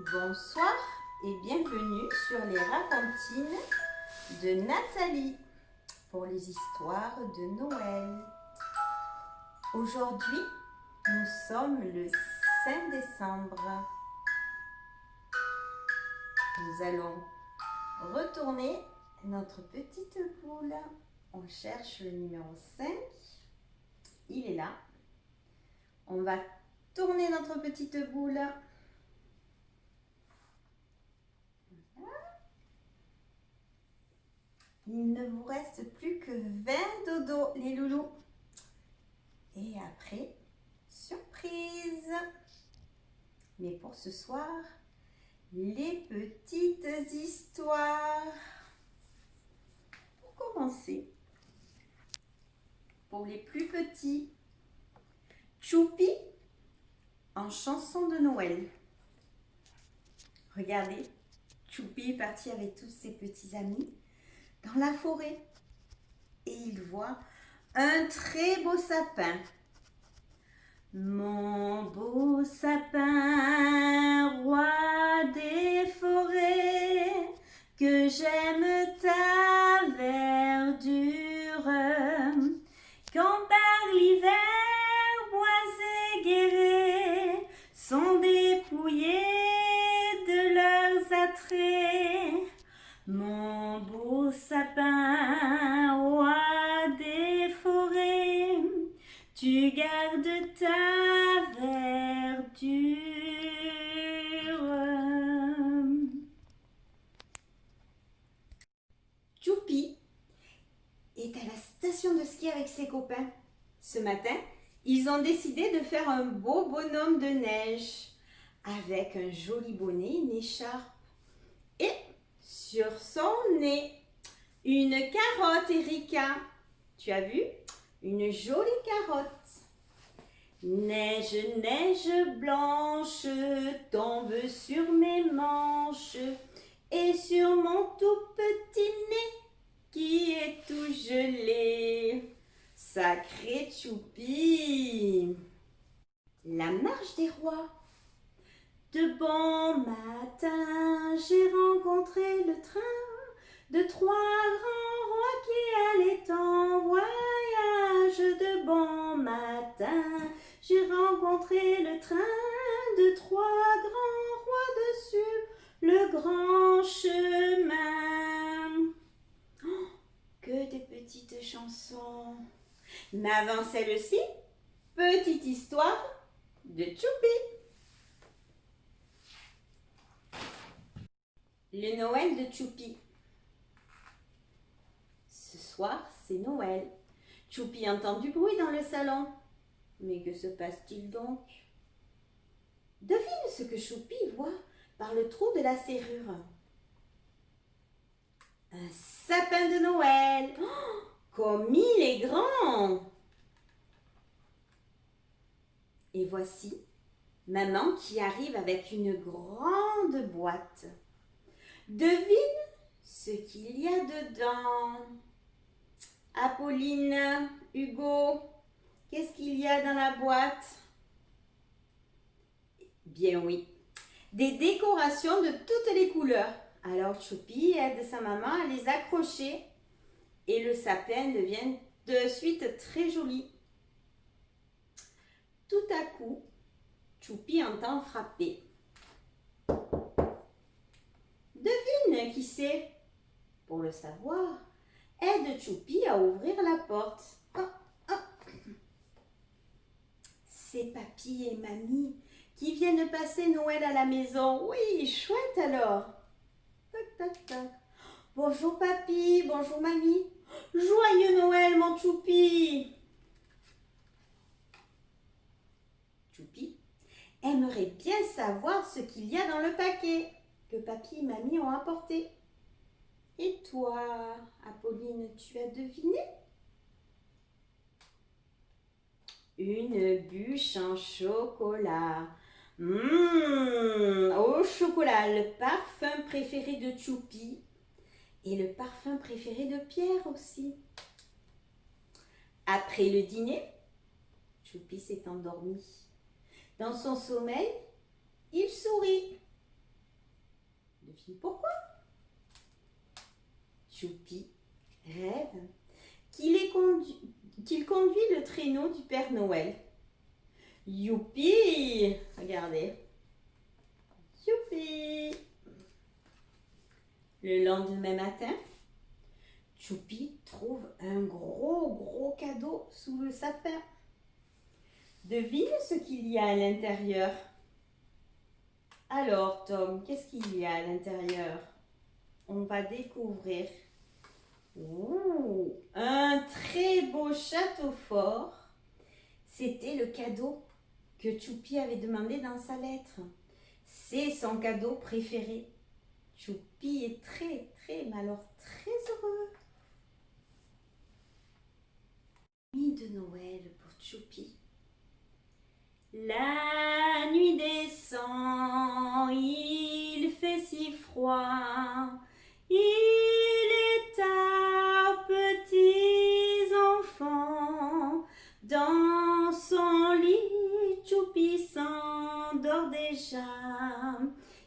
Bonsoir et bienvenue sur les racontines de Nathalie pour les histoires de Noël. Aujourd'hui, nous sommes le 5 décembre. Nous allons retourner notre petite boule. On cherche le numéro 5. Il est là. On va tourner notre petite boule. Il ne vous reste plus que 20 dodos, les loulous. Et après, surprise. Mais pour ce soir, les petites histoires. Pour commencer, pour les plus petits, Choupi en chanson de Noël. Regardez, Choupi est parti avec tous ses petits amis dans la forêt et il voit un très beau sapin. Mon beau sapin, roi des forêts, que j'aime ta verdure. Quand par l'hiver, bois et guérets sont dépouillés de leurs attraits. Mon beau sapin, roi des forêts, tu gardes ta verdure. Choupi est à la station de ski avec ses copains. Ce matin, ils ont décidé de faire un beau bonhomme de neige avec un joli bonnet, une écharpe et sur son nez une carotte, Erika. Tu as vu? Une jolie carotte. Neige, neige blanche tombe sur mes manches et sur mon tout petit nez qui est tout gelé. Sacré Choupi! La marche des rois. De bon matin, j'ai rencontré le train de trois grands rois qui allaient en voyage. De bon matin, j'ai rencontré le train de trois grands rois dessus le grand chemin. Oh, que des petites chansons. Mais avant celle-ci, petite histoire de Choupi. Le Noël de Choupi. Ce soir, c'est Noël. Choupi entend du bruit dans le salon. Mais que se passe-t-il donc? Devine ce que Choupi voit par le trou de la serrure. Un sapin de Noël. Oh, comme il est grand! Et voici maman qui arrive avec une grande boîte. Devine ce qu'il y a dedans. Apolline, Hugo, qu'est-ce qu'il y a dans la boîte? Bien oui, des décorations de toutes les couleurs. Alors Choupi aide sa maman à les accrocher et le sapin devient de suite très joli. Tout à coup, Choupi entend frapper. Devine qui c'est? Pour le savoir, aide Choupi à ouvrir la porte. Oh, oh. C'est papy et mamie qui viennent passer Noël à la maison. Oui, chouette alors. Tac, tac, tac. Bonjour papy, bonjour mamie. Joyeux Noël mon Choupi. Choupi aimerait bien savoir ce qu'il y a dans le paquet que papy et mamie ont apporté. Et toi, Apolline, tu as deviné? Une bûche en chocolat. Au chocolat, le parfum préféré de Choupi et le parfum préféré de Pierre aussi. Après le dîner, Choupi s'est endormi. Dans son sommeil, il sourit. pourquoi. Choupi rêve qu'il conduit le traîneau du Père Noël. Youpi! Regardez. Youpi! Le lendemain matin, Choupi trouve un gros cadeau sous le sapin. Devine ce qu'il y a à l'intérieur. Alors, Tom, qu'est-ce qu'il y a à l'intérieur? On va découvrir. Ouh, un très beau château fort. C'était le cadeau que Choupi avait demandé dans sa lettre. C'est son cadeau préféré. Choupi est très heureux. Nuit de Noël pour Choupi. La nuit descend, il fait si froid. Il est tard, petits enfants. Dans son lit, Choupi s'endort déjà.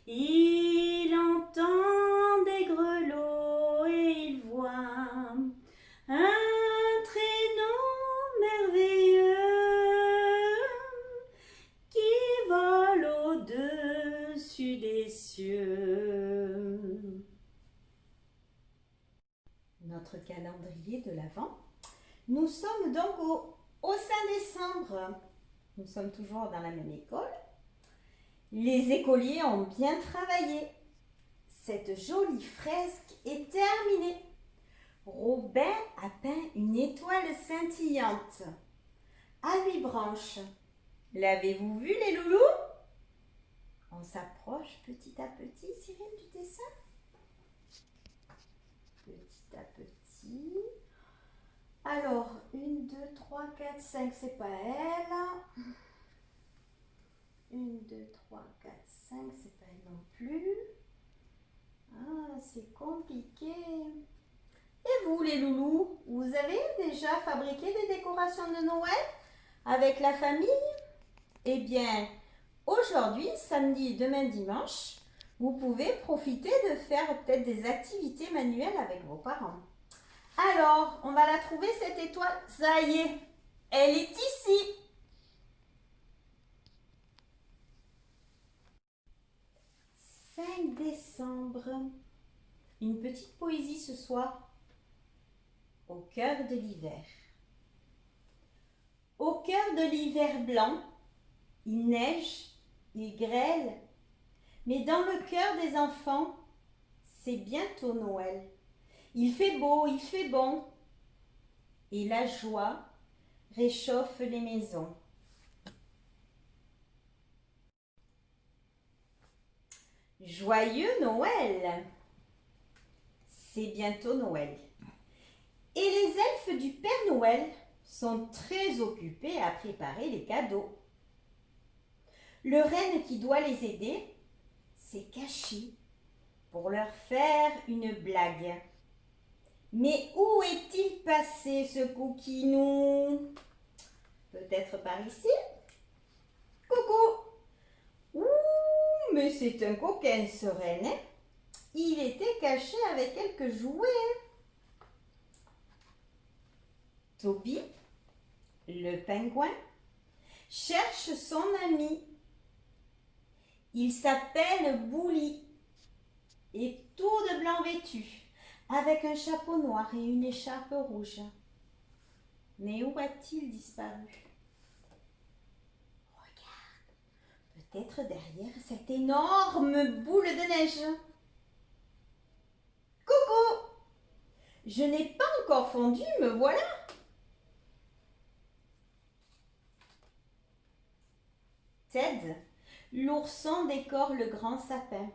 Il entend des grelots et il voit un traîneau merveilleux qui vole au-dessus des cieux. Notre calendrier de l'Avent. Nous sommes donc au 5 décembre. Nous sommes toujours dans la même école. Les écoliers ont bien travaillé. Cette jolie fresque est terminée. Robin a peint une étoile scintillante à 8 branches. L'avez-vous vu, les loulous? On s'approche petit à petit, Cyril, du dessin. Petit à petit. Alors, 1, 2, 3, 4, 5, c'est pas elle. 1, 2, 3, 4, 5, c'est pas elle non plus. Ah, c'est compliqué. Et vous, les loulous, vous avez déjà fabriqué des décorations de Noël avec la famille? Eh bien, aujourd'hui, samedi et demain dimanche, vous pouvez profiter de faire peut-être des activités manuelles avec vos parents. Alors, on va la trouver cette étoile. Ça y est, elle est ici. « 5 décembre. Une petite poésie ce soir. Au cœur de l'hiver. Au cœur de l'hiver blanc, il neige, il grêle, mais dans le cœur des enfants, c'est bientôt Noël. Il fait beau, il fait bon, et la joie réchauffe les maisons. Joyeux Noël! C'est bientôt Noël. Et les elfes du Père Noël sont très occupés à préparer les cadeaux. Le renne qui doit les aider s'est caché pour leur faire une blague. Mais où est-il passé, ce coquinou? Peut-être par ici? Coucou! Ouh, mais c'est un coquin, ce renne, hein? Il était caché avec quelques jouets. Toby, le pingouin, cherche son ami. Il s'appelle Bouli, et tout de blanc vêtu, avec un chapeau noir et une écharpe rouge. Mais où a-t-il disparu? Regarde, peut-être derrière cette énorme boule de neige. Coucou! Je n'ai pas encore fondu, me voilà. Ted, l'ourson décore le grand sapin.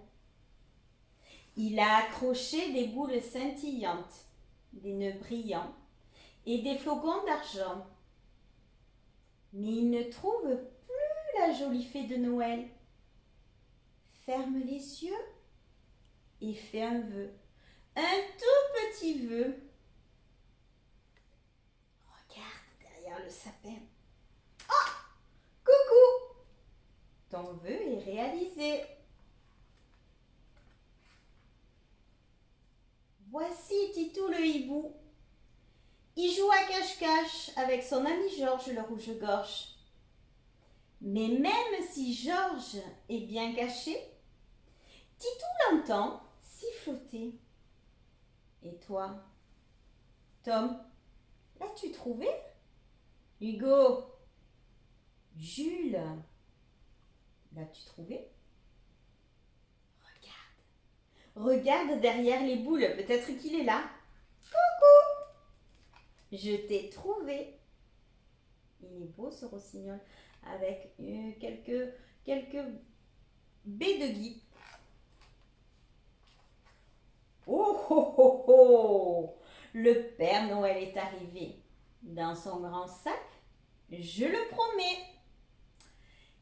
Il a accroché des boules scintillantes, des nœuds brillants et des flocons d'argent. Mais il ne trouve plus la jolie fée de Noël. Ferme les yeux et fais un vœu, un tout petit vœu. Regarde derrière le sapin. Oh! Coucou! Ton vœu est réalisé. Voici Titou le hibou. Il joue à cache-cache avec son ami Georges le rouge-gorge. Mais même si Georges est bien caché, Titou l'entend siffloter. Et toi, Tom, l'as-tu trouvé? Hugo, Jules, l'as-tu trouvé? Regarde derrière les boules, peut-être qu'il est là. Coucou! Je t'ai trouvé. Il est beau ce rossignol avec quelques baies de gui. Oh oh oh oh! Le Père Noël est arrivé. Dans son grand sac, je le promets.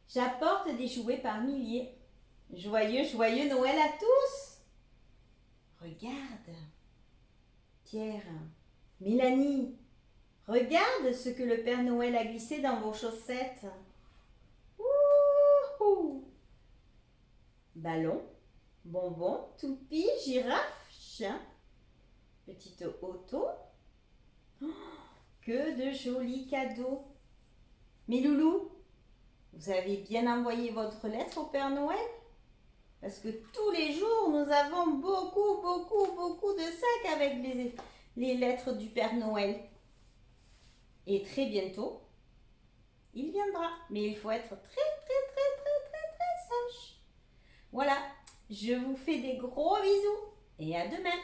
J'apporte des jouets par milliers. Joyeux Noël à tous! Regarde, Pierre, Mélanie, regarde ce que le Père Noël a glissé dans vos chaussettes. Ouhou! Ballon, bonbon, toupie, girafe, chien, petite auto. Oh, que de jolis cadeaux. Mes loulous, vous avez bien envoyé votre lettre au Père Noël? Parce que tous les jours, nous avons beaucoup de sacs avec les lettres du Père Noël. Et très bientôt, il viendra. Mais il faut être très sage. Voilà, je vous fais des gros bisous et à demain.